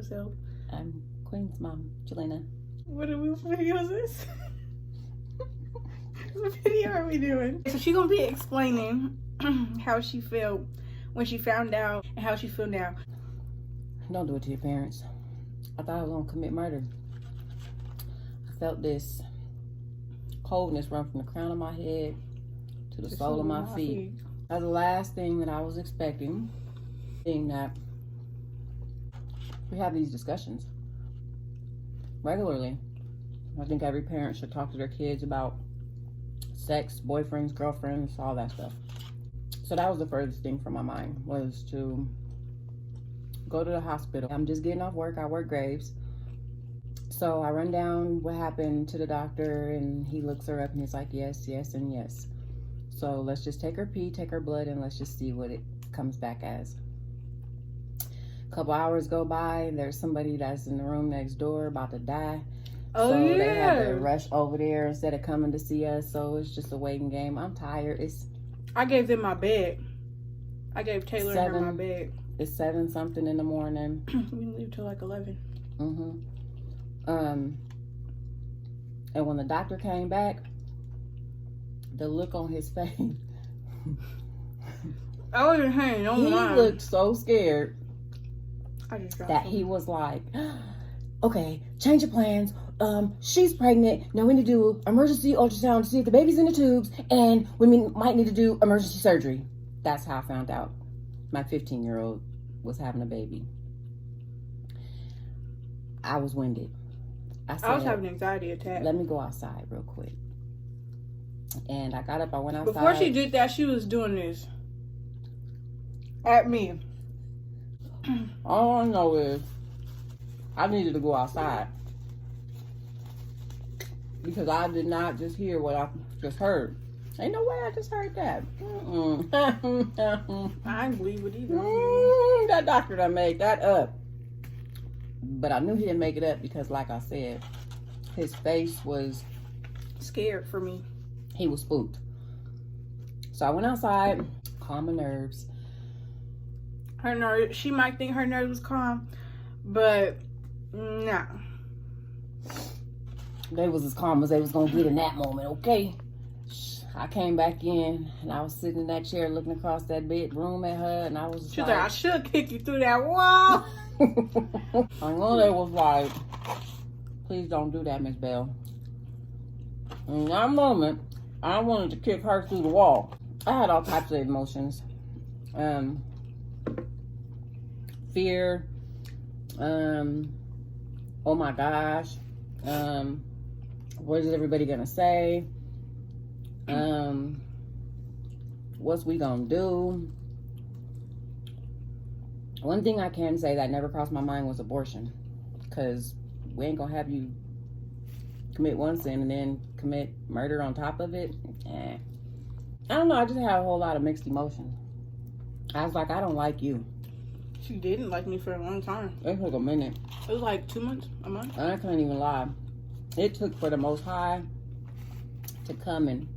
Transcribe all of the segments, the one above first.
yourself. I'm Queen's mom, Jelena. What video is this? What video are we doing? So she's gonna be explaining how she felt when she found out and how she feel now. Don't do it to your parents. I thought I was gonna commit murder. I felt this coldness run from the crown of my head to the sole of my feet. That's the last thing that I was expecting. Being that we have these discussions regularly. I think every parent should talk to their kids about sex, boyfriends, girlfriends, all that stuff. So that was the furthest thing from my mind, was to go to the hospital. I'm just getting off work. I work Graves. So I run down what happened to the doctor, and he looks her up and he's like, yes, yes, and yes. So let's just take her pee, take her blood, and let's just see what it comes back as. A couple hours go by, there's somebody that's in the room next door about to die. Oh, so yeah. They had to rush over there instead of coming to see us. So it's just a waiting game. I'm tired. I gave them my bed. I gave Taylor and her my bed. It's 7-something in the morning. We didn't leave till like 11. And when the doctor came back, the look on his face. I wasn't hanging on He looked so scared that he was like, okay, change of plans. She's pregnant. Now we need to do emergency ultrasound to see if the baby's in the tubes, and we might need to do emergency surgery. That's how I found out my 15-year-old was having a baby. I was winded. I was having an anxiety attack. Let me go outside real quick. And I got up, I went outside. Before she did that, she was doing this at me. All I know is I needed to go outside, because I did not just hear what I just heard. Ain't no way I just heard that. I didn't believe it either. That doctor done made that up. But I knew he didn't make it up because, like I said, his face was scared for me. He was spooked. So I went outside, calm my nerves. Her nerves, she might think her nerves was calm, but no. They was as calm as they was gonna get in that moment, okay? I came back in and I was sitting in that chair looking across that bedroom at her, and I was like, I should kick you through that wall. I know they was like, please don't do that, Miss Bell. In that moment, I wanted to kick her through the wall. I had all types of emotions. Fear. Oh my gosh. What is everybody gonna say? What's we gonna do? One thing I can say that never crossed my mind was abortion, because we ain't gonna have you commit one sin and then commit murder on top of it. I don't know, I just had a whole lot of mixed emotions. I was like, I don't like you. She didn't like me for a long time. It took a minute. It was like 2 months, a month. I can't even lie. It took for the Most High to come and,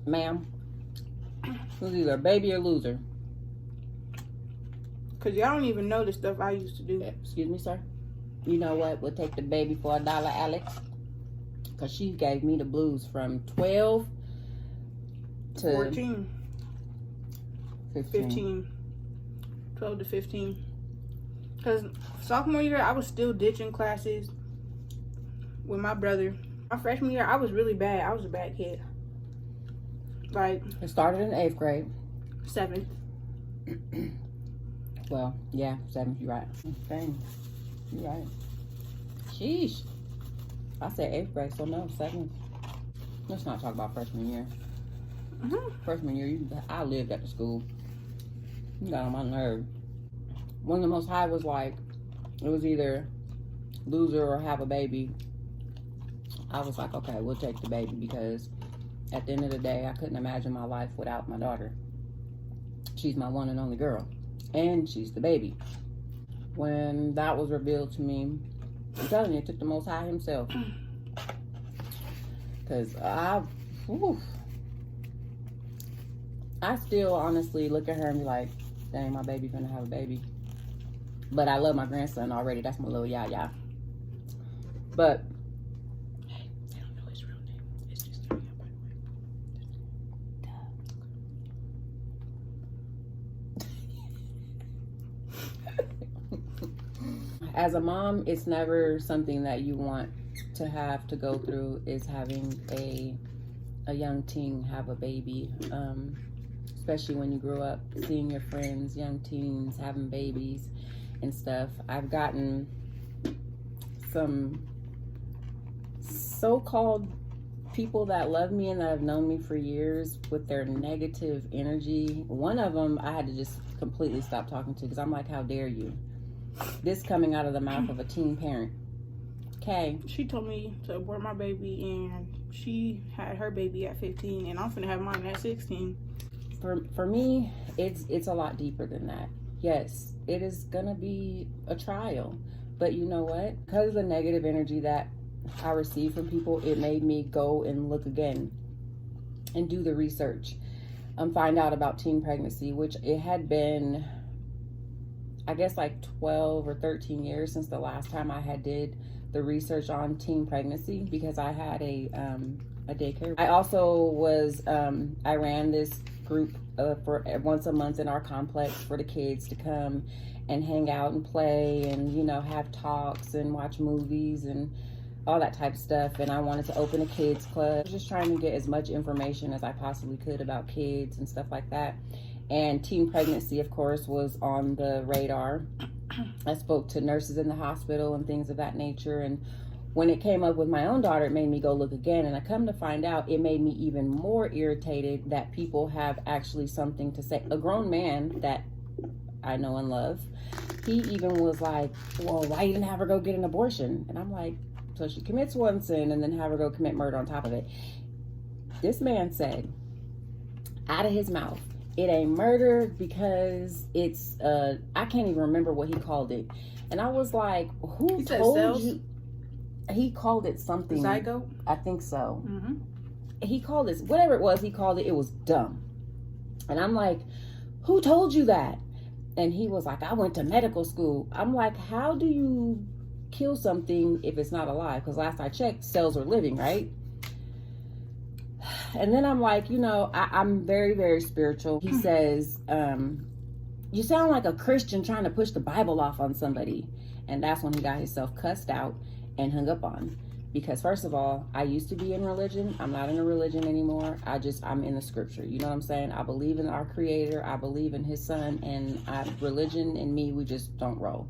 ma'am, it was either a baby or loser. Because y'all don't even know the stuff I used to do. Excuse me, sir. You know what? We'll take the baby for $1, Alex. Because she gave me the blues from 12 to 14. 15. 12 to 15. Because sophomore year, I was still ditching classes with my brother. My freshman year, I was really bad. I was a bad kid. Like, it started in 8th grade. 7th. Well, yeah, 7th, you're right. Dang, you're right. Sheesh. I said 8th grade, so no, 7th. Let's not talk about freshman year. Freshman year, I lived at the school. You got on my nerve. When the Most High was like, it was either loser or have a baby, I was like, okay, we'll take the baby, because at the end of the day, I couldn't imagine my life without my daughter. She's my one and only girl, and she's the baby. When that was revealed to me, I'm telling you, it took the Most High himself. Because I still honestly look at her and be like, dang, my baby gonna have a baby. But I love my grandson already. That's my little yaya. But hey, I don't know his real name. It's just Yaya, by the way. As a mom, it's never something that you want to have to go through, is having a young teen have a baby. Especially when you grow up seeing your friends, young teens, having babies and stuff. I've gotten some so-called people that love me and that have known me for years with their negative energy. One of them I had to just completely stop talking to, because I'm like, how dare you? This coming out of the mouth of a teen parent. Okay. She told me to abort my baby, and she had her baby at 15, and I'm finna have mine at 16. For me, it's a lot deeper than that. Yes, it is gonna be a trial, but you know what? Because of the negative energy that I received from people, it made me go and look again and do the research and find out about teen pregnancy, which it had been, I guess, like 12 or 13 years since the last time I had did the research on teen pregnancy, because I had a daycare. I also was I ran this group for once a month in our complex for the kids to come and hang out and play and, you know, have talks and watch movies and all that type of stuff. And I wanted to open a kids club. I was just trying to get as much information as I possibly could about kids and stuff like that. And teen pregnancy, of course, was on the radar. I spoke to nurses in the hospital and things of that nature. And when it came up with my own daughter, it made me go look again. And I come to find out, it made me even more irritated that people have actually something to say. A grown man that I know and love, he even was like, well, why you didn't have her go get an abortion? And I'm like, so she commits one sin and then have her go commit murder on top of it. This man said, out of his mouth, it ain't murder because it's, I can't even remember what he called it. And I was like, who told you? He called it something. Zygote? I think so. Mm-hmm. He called it, whatever it was, he called it was dumb. And I'm like, who told you that? And he was like, I went to medical school. I'm like, how do you kill something if it's not alive? Because last I checked, cells are living, right? And then I'm like, you know, I'm very, very spiritual. He says, you sound like a Christian trying to push the Bible off on somebody. And that's when he got himself cussed out and hung up on. Because first of all, I used to be in religion. I'm not in a religion anymore. I'm in the scripture. You know what I'm saying? I believe in our creator. I believe in his son, and religion and me, we just don't roll.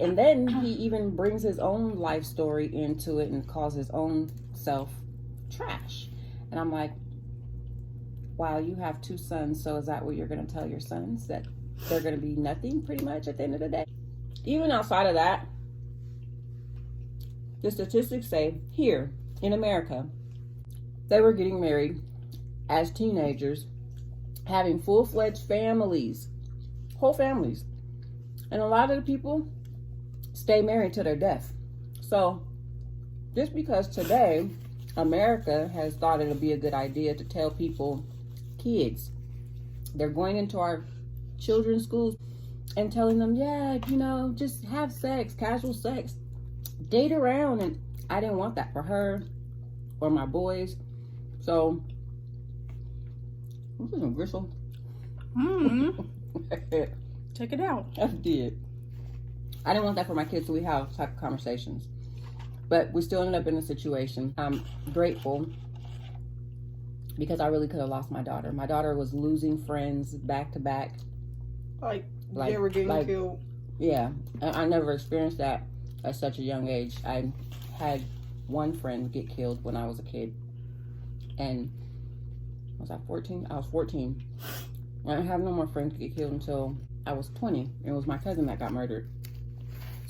And then he even brings his own life story into it and calls his own self trash. And I'm like, wow, you have 2 sons. So is that what you're going to tell your sons? That they're going to be nothing pretty much at the end of the day? Even outside of that, the statistics say here in America, they were getting married as teenagers, having full-fledged families, whole families. And a lot of the people stay married to their death. So just because today America has thought it'll be a good idea to tell people, kids, they're going into our children's schools and telling them, yeah, you know, just have sex, casual sex, date around. And I didn't want that for her or my boys. So this is some gristle. Check it out. I did. I didn't want that for my kids, so we have type of conversations. But we still ended up in a situation. I'm grateful because I really could have lost my daughter. My daughter was losing friends back to back. Like they were getting killed. Yeah. I never experienced that at such a young age. I had one friend get killed when I was a kid. And was I 14? I was 14. I didn't have no more friends get killed until I was 20. It was my cousin that got murdered.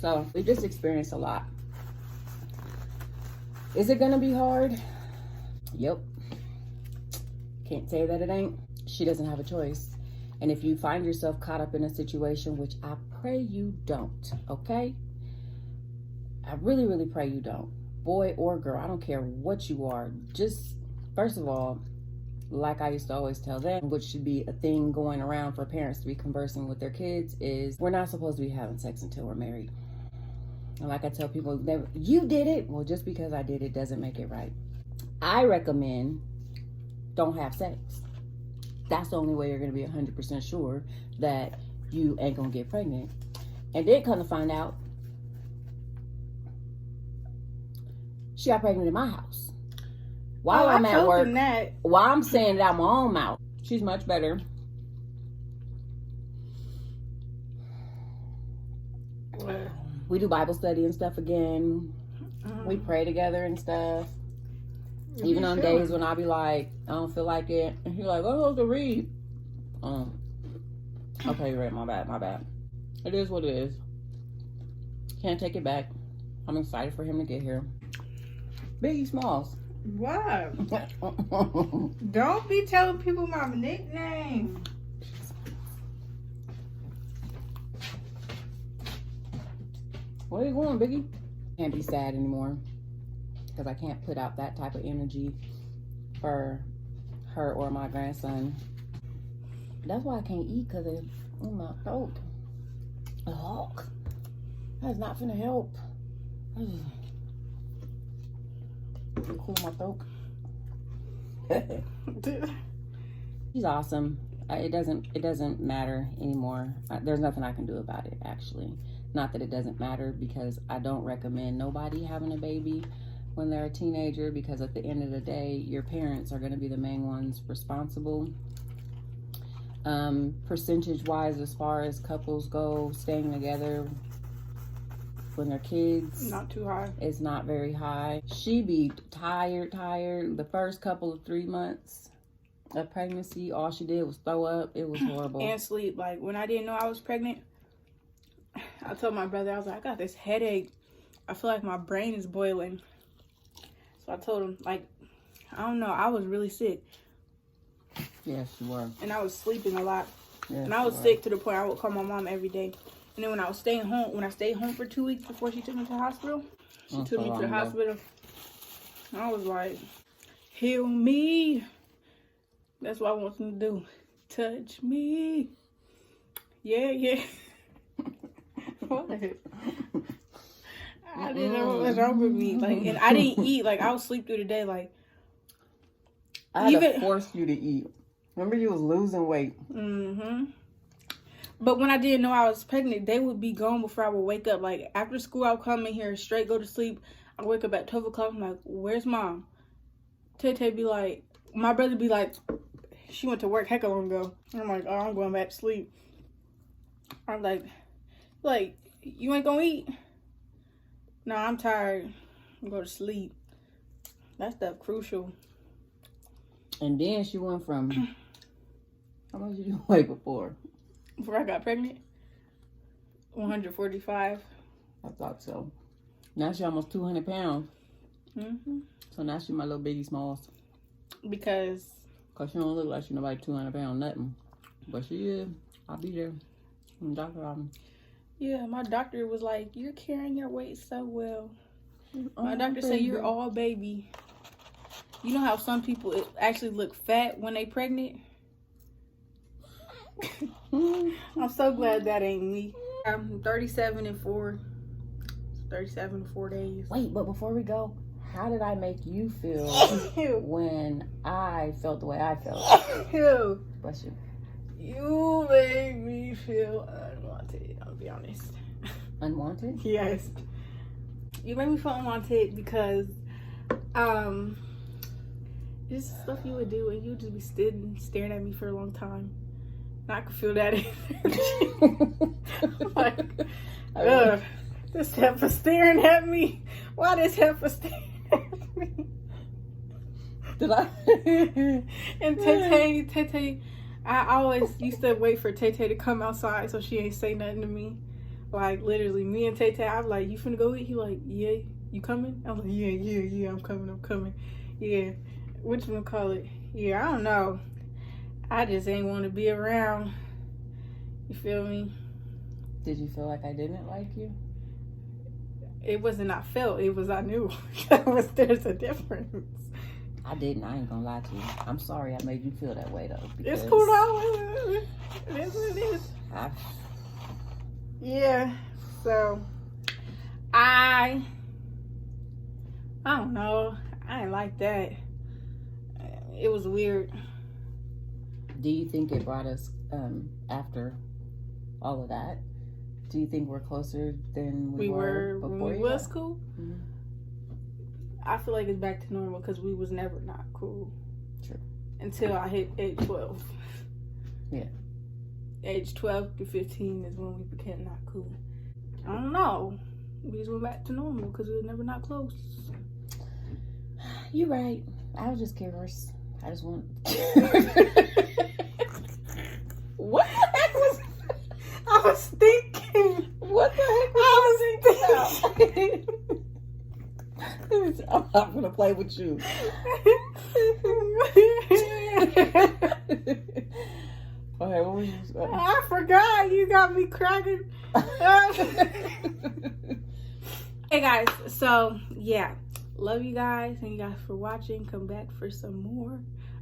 So we just experienced a lot. Is it gonna be hard? Yep. Can't say that it ain't. She doesn't have a choice. And if you find yourself caught up in a situation, which I pray you don't, okay? I really, really pray you don't. Boy or girl, I don't care what you are. Just, first of all, like I used to always tell them, which should be a thing going around for parents to be conversing with their kids, is we're not supposed to be having sex until we're married. And like I tell people, you did it. Well, just because I did it doesn't make it right. I recommend don't have sex. That's the only way you're going to be 100% sure that you ain't going to get pregnant. And then come to find out, she got pregnant in my house. While I'm at work, while I'm saying it out my own mouth. She's much better. We do Bible study and stuff again. We pray together and stuff. Even on days when I be like, I don't feel like it. And he's like, oh, to read. Okay, right, my bad. It is what it is. Can't take it back. I'm excited for him to get here. Biggie Smalls. What? Don't be telling people my nickname. Where you going, Biggie? Can't be sad anymore because I can't put out that type of energy for her or my grandson. That's why I can't eat, because it's in my throat. Oh, that's not finna help. Cool my throat. He's awesome. It doesn't matter anymore. There's nothing I can do about it, actually. Not that it doesn't matter, because I don't recommend nobody having a baby when they're a teenager, because at the end of the day, your parents are going to be the main ones responsible. Percentage wise, as far as couples go, staying together when they're kids, not too high. It's not very high. She be tired. The first couple of 3 months of pregnancy, all she did was throw up. It was horrible. And sleep. Like, when I didn't know I was pregnant, I told my brother, I was like, I got this headache. I feel like my brain is boiling. So I told him, like, I don't know, I was really sick. Yes, you were. And I was sleeping a lot. Yes, and I was sick to the point I would call my mom every day. And then when I stayed home for 2 weeks before she took me to the hospital, she took me to the hospital. I was like, heal me. That's what I want them to do. Touch me. Yeah. What? I didn't know what was wrong with me. Like, and I didn't eat. Like, I would sleep through the day. Like, I had to force you to eat. Remember, you was losing weight. But when I didn't know I was pregnant, they would be gone before I would wake up. Like, after school, I would come in here, straight go to sleep. I wake up at 12 o'clock. I'm like, where's mom? Tay be like, my brother be like, she went to work heck long ago. I'm like, oh, I'm going back to sleep. I'm like, you ain't gonna eat? No, I'm tired. I'm going to sleep. That's stuff crucial. And then she went from, how much did you weigh before? Before I got pregnant? 145. I thought so. Now she almost 200 pounds. So now she my little Biggie Smalls. Because she don't look like she nobody 200 pounds, nothing. But she is. I'll be there. Doctor Robin. Yeah, my doctor was like, you're carrying your weight so well. My doctor said you're all baby. You know how some people actually look fat when they pregnant? I'm so glad that ain't me. I'm 37 in 4 days. Wait, but before we go, how did I make you feel when I felt the way I felt? Bless you. You made me feel unwanted, I'll be honest. Unwanted? Yes. You made me feel unwanted because it's stuff you would do and you would just be staring at me for a long time. And I could feel that energy. Like, this heifer staring at me. Why this heifer staring at me? Did I? And Tay, I always used to wait for Tay to come outside so she ain't say nothing to me. Like, literally, me and Tay, I'm like, you finna go eat? He like, yeah, you coming? I'm like, yeah, I'm coming. Yeah, what you gonna call it? Yeah, I don't know. I just ain't want to be around. You feel me? Did you feel like I didn't like you? It wasn't I felt, it was I knew. There's a difference. I didn't. I ain't gonna lie to you. I'm sorry I made you feel that way though. It's cool though. It is what it is. Yeah. So I don't know. I ain't like that. It was weird. Do you think it brought us after all of that? Do you think we're closer than we were before when we you was got- cool? Mhm. I feel like it's back to normal because we was never not cool. True. Until I hit age 12. Yeah. Age 12 to 15 is when we became not cool. I don't know. We just went back to normal because we were never not close. You're right. I was just curious. I just want. What the heck was? I was thinking. What the heck I was thinking. I'm not gonna play with you. Okay, what was you saying? I forgot. You got me cracking. Hey guys, so yeah, love you guys. Thank you guys for watching. Come back for some more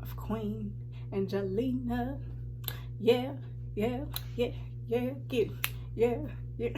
of Queen Angelina. Yeah, yeah, yeah, yeah, yeah, yeah.